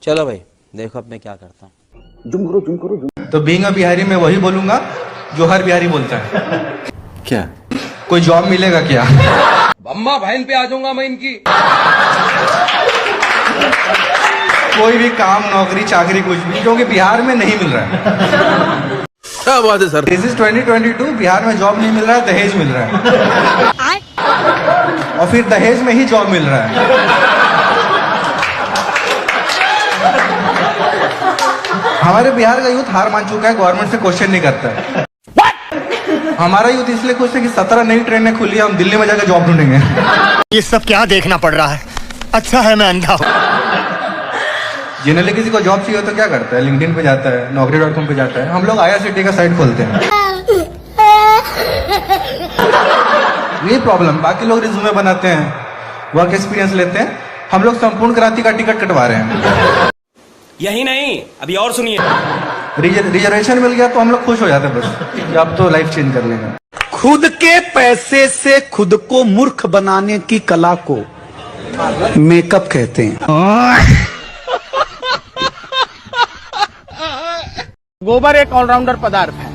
चलो भाई देखो अब मैं क्या करता हूँ। जुम करो। तो बीइंग अ बिहारी मैं वही बोलूंगा जो हर बिहारी बोलता है। क्या? कोई जॉब मिलेगा क्या? अम्मा बहन पे आ जाऊंगा मैं इनकी। कोई भी काम नौकरी चाकरी कुछ भी, क्योंकि बिहार में नहीं मिल रहा है। क्या बात है सर? दिस इज 2022, बिहार में जॉब नहीं मिल रहा है, दहेज मिल रहा है। और फिर दहेज में ही जॉब मिल रहा है। हमारे बिहार का यूथ हार मान चुका है, गवर्नमेंट से क्वेश्चन नहीं करता है। हमारा यूथ इसलिए खुश है कि 17 नई ट्रेनें खुली, हम दिल्ली में जाकर जॉब ढूंढेंगे। ये सब क्या देखना पड़ रहा है? अच्छा है मैं अंधा हूं। जनरली किसी को जॉब चाहिए तो क्या करता है? लिंक्डइन पे जाता है, naukri.com पे जाता है। हम लोग IRCTC का साइट खोलते हैं। ये प्रॉब्लम, बाकी लोग रिज्यूमे बनाते हैं, वर्क एक्सपीरियंस लेते हैं, हम लोग संपूर्ण क्रांति का टिकट कटवा रहे हैं। यही नहीं, अभी और सुनिए। रिजर्वेशन मिल गया तो हम लोग खुश हो जाते हैं बस कि अब तो लाइफ चेंज कर लेगा। खुद के पैसे से खुद को मूर्ख बनाने की कला को मेकअप कहते हैं। गोबर एक ऑलराउंडर पदार्थ है।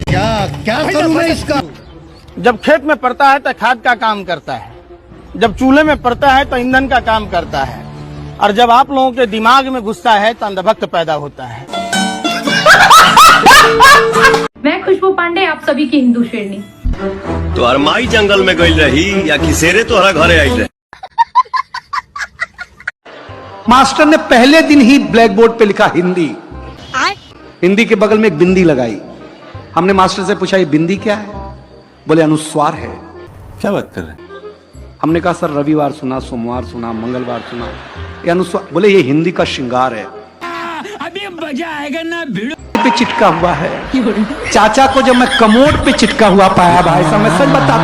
क्या करूं मैं इसका? जब खेत में पड़ता है तो खाद का काम करता है, जब चूल्हे में पड़ता है तो ईंधन का काम करता है, और जब आप लोगों के दिमाग में घुसता है तो अंधभक्त पैदा होता है। मैं खुशबू पांडे, आप सभी की हिंदू शेरनी। तो अरमाई जंगल में गई रही या किसेरे तोहरा घरे आई रहे? मास्टर ने पहले दिन ही ब्लैक बोर्ड पे लिखा हिंदी। हिंदी के बगल में एक बिंदी लगाई। हमने मास्टर से पूछा ये बिंदी क्या है? बोले अनुस्वार है। क्या बात कर रहे हैं? हमने कहा सर रविवार सुना, सोमवार सुना, मंगलवार सुना, ये अनुस्वार। बोले ये हिंदी का श्रृंगार है। अभी मजा आएगा ना, भिड़ो पे चिटका हुआ है। चाचा को जब मैं कमोड पे चिटका हुआ पाया भाई साहब, मैं सच बताता।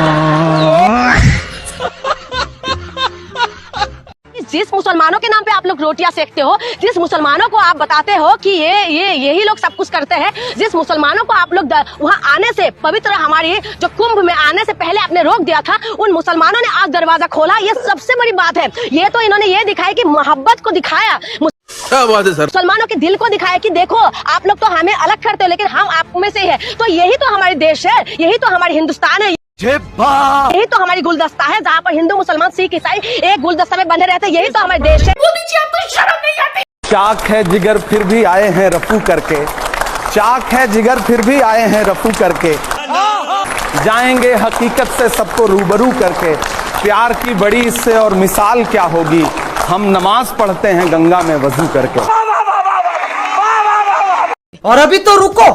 जिस मुसलमानों के नाम पे आप लोग रोटियां सेकते हो, जिस मुसलमानों को आप बताते हो कि यही लोग सब कुछ करते हैं, जिस मुसलमानों को आप लोग वहां आने से, पवित्र हमारी जो कुंभ में आने से पहले आपने रोक दिया था, उन मुसलमानों ने आज दरवाजा खोला। ये सबसे बड़ी बात है। ये तो इन्होंने ये दिखाया कि मोहब्बत को दिखाया, क्या बात है सर? मुसलमानों के दिल को दिखाया कि देखो आप लोग तो हमें अलग करते हो लेकिन हम आप में से ही है। तो यही तो हमारे देश है, यही तो हमारी हिंदुस्तान है, यही तो हमारी गुलदस्ता है जहाँ पर हिंदू मुसलमान सिख ईसाई एक गुलदस्ता में बंधे रहते हैं। यही तो हमारे देश है। आपको शर्म नहीं आती? चाक है जिगर फिर भी आए हैं रफू करके, चाक है जिगर फिर भी आए हैं रफू करके, जाएंगे हकीकत से सबको रूबरू करके। प्यार की बड़ी इससे और मिसाल क्या होगी, हम नमाज पढ़ते हैं गंगा में वजू करके। और अभी तो रुको,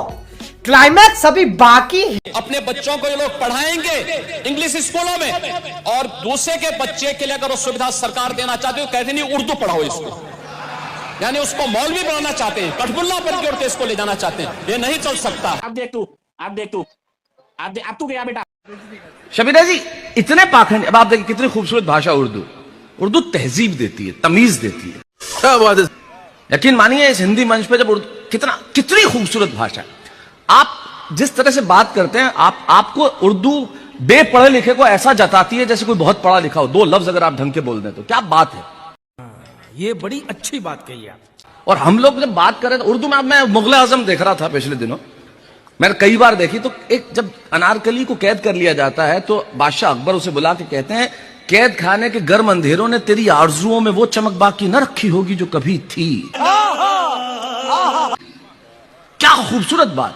क्लाइमैक्स अभी बाकी है। अपने बच्चों को ये लोग पढ़ाएंगे इंग्लिश स्कूलों में, और दूसरे के बच्चे के लिए अगर वो सुविधा सरकार देना चाहती है, कहते नहीं उर्दू पढ़ाओ इसको, यानी उसको मौलवी बनाना चाहते हैं, कठबुल्ला पर जोड़ के इसको ले जाना चाहते हैं। ये नहीं चल सकता। अब देख तू अब तू गया बेटा। शबीरा जी इतने पाखंड। अब आप देखिए कितनी खूबसूरत भाषा उर्दू तहजीब देती है, तमीज देती है। क्या बात है? यकीन मानिए इस हिंदी मंच पे जब कितनी खूबसूरत भाषा है। आप जिस तरह से बात करते हैं, आपको उर्दू बेपढ़े लिखे को ऐसा जताती है जैसे कोई बहुत पढ़ा लिखा हो। 2 लफ्ज अगर आप ढंग के बोल दें तो क्या बात है। ये बड़ी अच्छी बात कही आप। और हम लोग जब बात कर रहे थे उर्दू में, मैं मुगल आजम देख रहा था पिछले दिनों, मैंने कई बार देखी, तो एक जब अनारकली को कैद कर लिया जाता है तो बादशाह अकबर उसे बुला के कहते हैं, कैद खाने के गर्म अंधेरों ने तेरी आरजुओं में वो चमक बाकी न रखी होगी जो कभी थी। क्या खूबसूरत बात,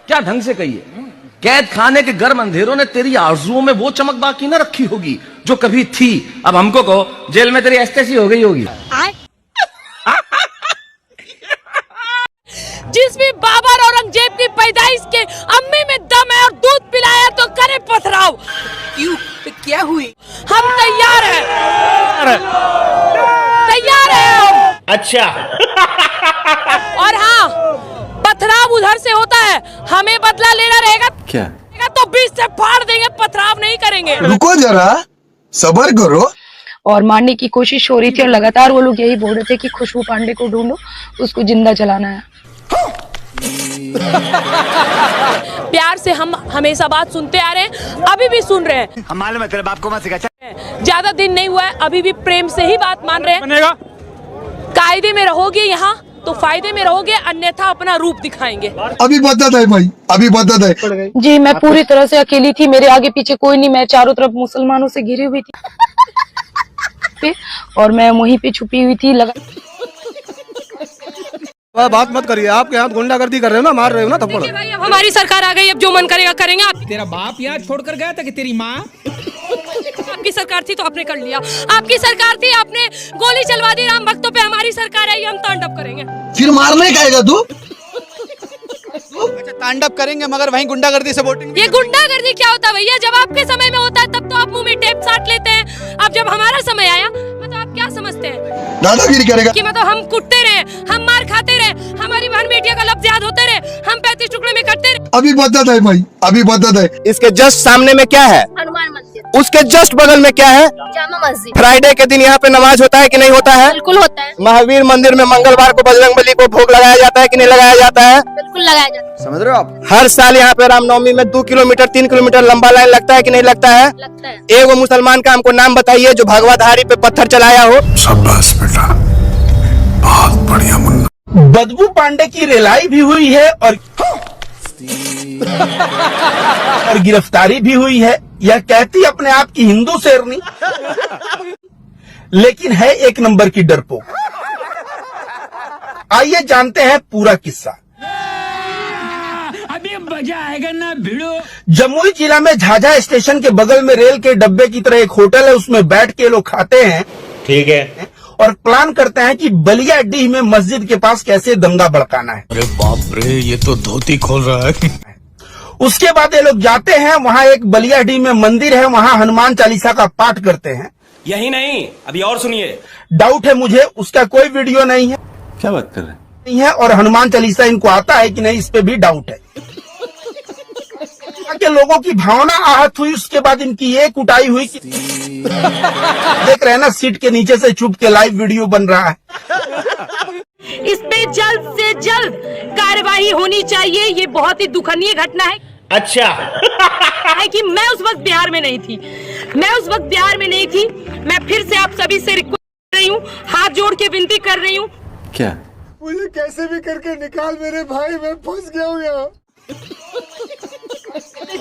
क्या ढंग से कही है। कैद खाने के गर्म अंधेरों ने तेरी आरजुओं में वो चमक बाकी न रखी होगी जो कभी थी। अब हमको कहो जेल में तेरी एस्टेसी हो गई होगी। जिस भी बाबर औरंगजेब की पैदाइश के अम्मी में दम है और दूध पिलाया तो करे पथराव। क्यों? तो क्या हुई? हम तैयार हैं, तैयार हैं। अच्छा। और हाँ, पथराव उधर से होता है, हमें बदला लेना रहेगा। क्या? तो बीच से फाड़ देंगे, पथराव नहीं करेंगे। रुको जरा, सब्र करो। और मारने की कोशिश हो रही थी और लगातार वो लोग यही बोल रहे थे कि खुशबू पांडे को ढूंढो, उसको जिंदा जलाना है। प्यार से हम हमेशा बात सुनते आ रहे हैं, अभी भी सुन रहे हैं। हम मालूम है तेरे बाप को मत सिखा। ज्यादा दिन नहीं हुआ है, अभी भी प्रेम से ही बात मान रहे हैं। कायदे में रहोगे यहाँ तो फायदे में रहोगे, अन्यथा अपना रूप दिखाएंगे। अभी बदत है भाई, अभी बदत है। जी मैं पूरी तरह से अकेली थी, मेरे आगे पीछे कोई नहीं, मैं चारों तरफ मुसलमानों से घिरी हुई थी और मैं वहीं पे छुपी हुई थी। बात मत करिए, आपके हाथ गुंडागर्दी कर रहे हो ना, मार रहे हो ना थप्पड़। भाई अब हमारी सरकार आ गई, अब जो मन करेगा करेंगे। आप तेरा बाप यहाँ छोड़कर गया था कि तेरी माँ? आपकी सरकार थी तो आपने कर लिया, आपकी सरकार थी आपने गोली चलवा दी राम भक्तों पे, हमारी सरकार आई हम तांडव करेंगे। फिर मारने का आएगा तू? अच्छा तांडव करेंगे मगर वहीं गुंडागर्दी से वोटिंग। ये गुंडागर्दी क्या होता है भैया? जब आपके समय में होता है तब तो आप मुंह में टेप साट लेते हैं, अब जब हमारा समय आया मतलब आप क्या समझते हैं? दादागिरी करेगा कि मतलब हम कुटते रहे, हम मार खाते रहे, हमारी बहन बेटियों का लफ्ज याद होते रहे, हम 35 टुकड़े में कटते रहे। अभी बदत है भाई, अभी बदत है। इसके जस्ट सामने में क्या है? हनुमान मंदिर। उसके जस्ट बगल में क्या है? जामा मस्जिद। फ्राइडे के दिन यहाँ पे नमाज होता है कि नहीं होता है? बिल्कुल होता है। महावीर मंदिर में मंगलवार को बजरंगबली को भोग लगाया जाता है कि नहीं लगाया जाता है? बिल्कुल लगाया जाता है। समझ रहे हो आप? हर साल यहाँ पे रामनवमी में 2 किलोमीटर 3 किलोमीटर लंबा लाइन लगता है कि नहीं लगता है? लगता है। एक मुसलमान का हमको नाम बताइए जो भगवाधारी पे पत्थर चलाया हो। शाबाश बेटा, बहुत बढ़िया मुन्ना। बदबू पांडे की रिलाई भी हुई है और गिरफ्तारी भी हुई है। यह कहती अपने आप की हिंदू शेरनी, लेकिन है एक नंबर की डरपोक। आइए जानते हैं पूरा किस्सा। अभी मजा आएगा ना भिड़ो। जमुई जिला में झाझा स्टेशन के बगल में रेल के डब्बे की तरह एक होटल है, उसमें बैठ के लोग खाते हैं, ठीक है, और प्लान करते हैं कि बलियाडीह में मस्जिद के पास कैसे दंगा भड़काना है। अरे बाप रे, ये तो धोती खोल रहा है। उसके बाद ये लोग जाते हैं, वहाँ एक बलियाडीह में मंदिर है, वहाँ हनुमान चालीसा का पाठ करते हैं। यही नहीं, अभी और सुनिए। डाउट है मुझे, उसका कोई वीडियो नहीं है, क्या बात कर रहे हैं? नहीं है, और हनुमान चालीसा इनको आता है कि नहीं इस पे भी डाउट है। के लोगों की भावना आहत हुई, उसके बाद इनकी ये कुटाई हुई कि देख रहे हैं ना, सीट के नीचे से छुप के लाइव वीडियो बन रहा है। इस पे जल्द से जल्द कार्रवाई होनी चाहिए, ये बहुत ही दुखनीय घटना है। अच्छा है कि मैं उस वक्त बिहार में नहीं थी, मैं फिर से आप सभी से रिक्वेस्ट कर रही हूँ, हाथ जोड़ के विनती कर रही हूँ। क्या? मुझे कैसे भी करके निकाल मेरे भाई, मैं फंस गया हूँ यहाँ।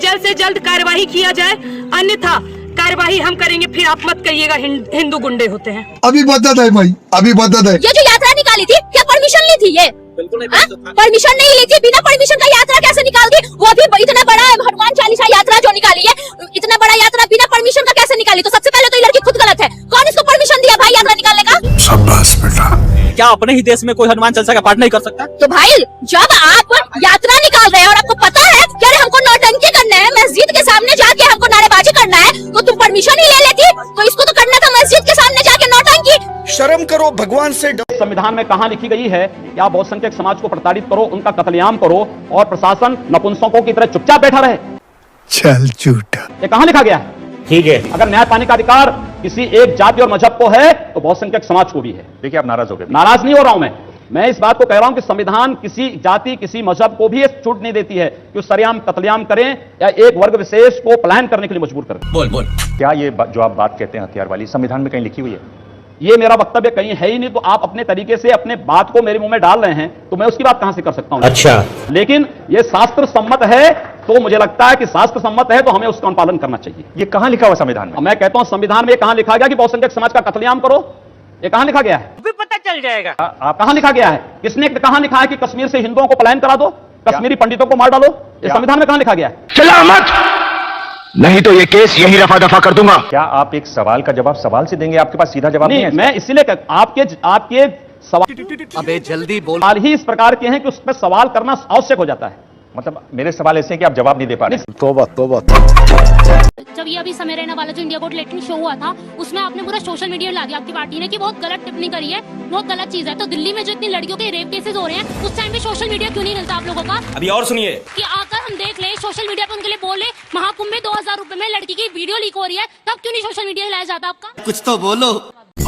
जल्द से जल्द कार्रवाई किया जाए, अन्यथा कार्रवाई हम करेंगे, फिर आप मत कहिएगा हिंदू गुंडे होते हैं। अभी बदत है भाई, अभी बदत है। ये जो यात्रा निकाली थी, क्या परमिशन ली थी? ये परमिशन नहीं ली थी, बिना परमिशन का यात्रा कैसे निकाल दी? वो भी इतना बड़ा हनुमान चालीसा यात्रा जो निकाली है, इतना बड़ा यात्रा बिना परमिशन का कैसे निकाली? तो सबसे पहले तो ये लड़की खुद गलत है, कौन इसको परमिशन दिया भाई यात्रा निकालने का? शाबाश बेटा। क्या अपने ही देश में कोई हनुमान चालीसा का पाठ नहीं कर सकता? तो भाई जब आप यात्रा निकाल रहे हैं और आपको पता है कि अरे हमको नौटंकी करना है, मस्जिद के सामने जाके हमको नारेबाजी करना है, तो तुम परमिशन ही ले लेती, तो इसको तो करना था मस्जिद के सामने जाके नौटंकी। शर्म करो, भगवान से संविधान में कहां लिखी गई है कि आप बहुसंख्यक समाज को प्रताड़ित करो, उनका कत्लेआम करो और प्रशासन नपुंसकों की तरह चुपचाप बैठा रहे? चल झूठा। ये कहां लिखा गया है? ठीक है। अगर न्याय पाने का अधिकार किसी एक जाति और मजहब को है तो बहुसंख्यक समाज को भी है। देखिए आप नाराज हो गए। नाराज नहीं हो रहा हूं मैं इस बात को कह रहा हूं कि संविधान किसी जाति किसी मजहब को भी छूट नहीं देती है कि सरेआम कत्लेआम करें या एक वर्ग विशेष को पलायन करने के लिए मजबूर करें। बोल क्या ये जो आप बात कहते हैं हथियार वाली, संविधान में कहीं लिखी हुई है? ये मेरा वक्तव्य कहीं है ही नहीं, तो आप अपने तरीके से अपने बात को मेरे मुंह में डाल रहे हैं, तो मैं उसकी बात कहां से कर सकता हूं? अच्छा, लेकिन ये शास्त्र सम्मत है, तो मुझे लगता है कि शास्त्र सम्मत है तो हमें उसका अनुपालन करना चाहिए। ये कहां लिखा हुआ संविधान में? मैं कहता हूं संविधान में कहां लिखा गया कि बहुसंख्यक समाज का कत्लेआम करो? ये कहां लिखा गया है? भी पता चल जाएगा। आप कहां लिखा गया है? किसने कहां लिखा है कि कश्मीर से हिंदुओं को पलायन करा दो, कश्मीरी पंडितों को मार डालो? ये संविधान में कहां लिखा गया है? चला मत, नहीं तो ये केस यही रफा दफा कर दूंगा। क्या आप एक सवाल का जवाब सवाल से देंगे? आपके पास सीधा जवाब नहीं है। मैं इसीलिए आपके सवाल, अबे जल्दी बोल। सवाल ही इस प्रकार के हैं कि उस पर सवाल करना आवश्यक हो जाता है। मतलब मेरे सवाल ऐसे हैं कि आप जवाब नहीं दे पा रहे। तौबा तौबा। जब ये अभी समय रहने वाला जो इंडिया वोट लेटिंग शो हुआ था, उसमें आपने पूरा सोशल मीडिया ला दिया आपकी पार्टी ने कि बहुत गलत टिप्पणी करी है, बहुत गलत चीज है। तो दिल्ली में जो इतनी लड़कियों के रेप केसेस हो रहे हैं, उस टाइम पे सोशल मीडिया क्यों नहीं मिलता आप लोगों का? अभी और सुनिए कि आकर हम देख ले, सोशल मीडिया पे उनके लिए बोले, महाकुंभ में 2000 रुपए में लड़की की वीडियो लीक हो रही है, तब क्यों नहीं सोशल मीडिया लाया जाता आपका? कुछ तो बोलो।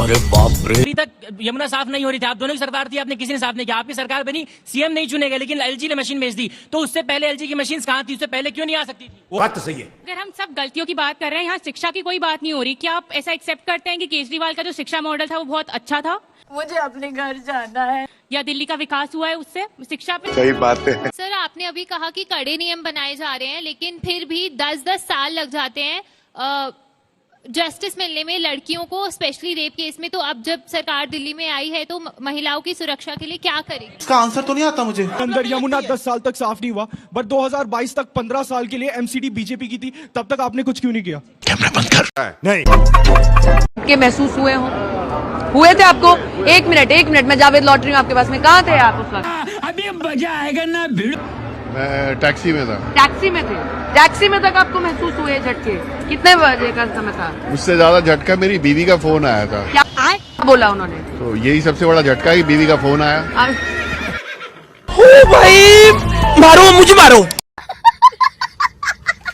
अरे बाप रे। अभी तक यमुना साफ नहीं हो रही थी, आप दोनों की सरकार थी, आपने किसी ने साफ नहीं किया। आपकी सरकार बनी, सीएम नहीं चुने गए, लेकिन एलजी ने मशीन भेज दी। तो उससे पहले एलजी की मशीन कहां थी? उससे पहले क्यों नहीं आ सकती थी? बात तो सही है। अगर हम सब गलतियों की बात कर रहे हैं, यहाँ शिक्षा की कोई बात नहीं हो रही, क्या आप ऐसा एक्सेप्ट करते हैं कि केजरीवाल का जो शिक्षा मॉडल था वो बहुत अच्छा था? मुझे अपने घर जाना है। या दिल्ली का विकास हुआ है उससे शिक्षा पे? सही बात है। सर आपने अभी कहा कि कड़े नियम बनाए जा रहे हैं, लेकिन फिर भी 10-10 साल लग जाते हैं जस्टिस मिलने में लड़कियों को, स्पेशली रेप केस में। तो अब जब सरकार दिल्ली में आई है तो महिलाओं की सुरक्षा के लिए क्या करेगी? इसका आंसर तो नहीं आता मुझे। अंदर यमुना 10 साल तक साफ नहीं हुआ, बट 2022 तक 15 साल के लिए एमसीडी बीजेपी की थी, तब तक आपने कुछ क्यों नहीं किया? कैमरा बंद कर। नहीं के महसूस हुए थे आपको? एक मिनट मैं जावेद लौट रही हूँ आपके पास में, कहाँ थे आप उस वक्त? अभी मजा आएगा ना भीड़। मैं टैक्सी में था। टैक्सी में थे? टैक्सी में तक आपको महसूस हुए झटके? कितने बजे का समय था? उससे ज्यादा झटका मेरी बीवी का फोन आया था। क्या बोला उन्होंने? तो यही सबसे बड़ा झटका है कि बीवी का फोन आया। भाई मारो, मुझे मारो।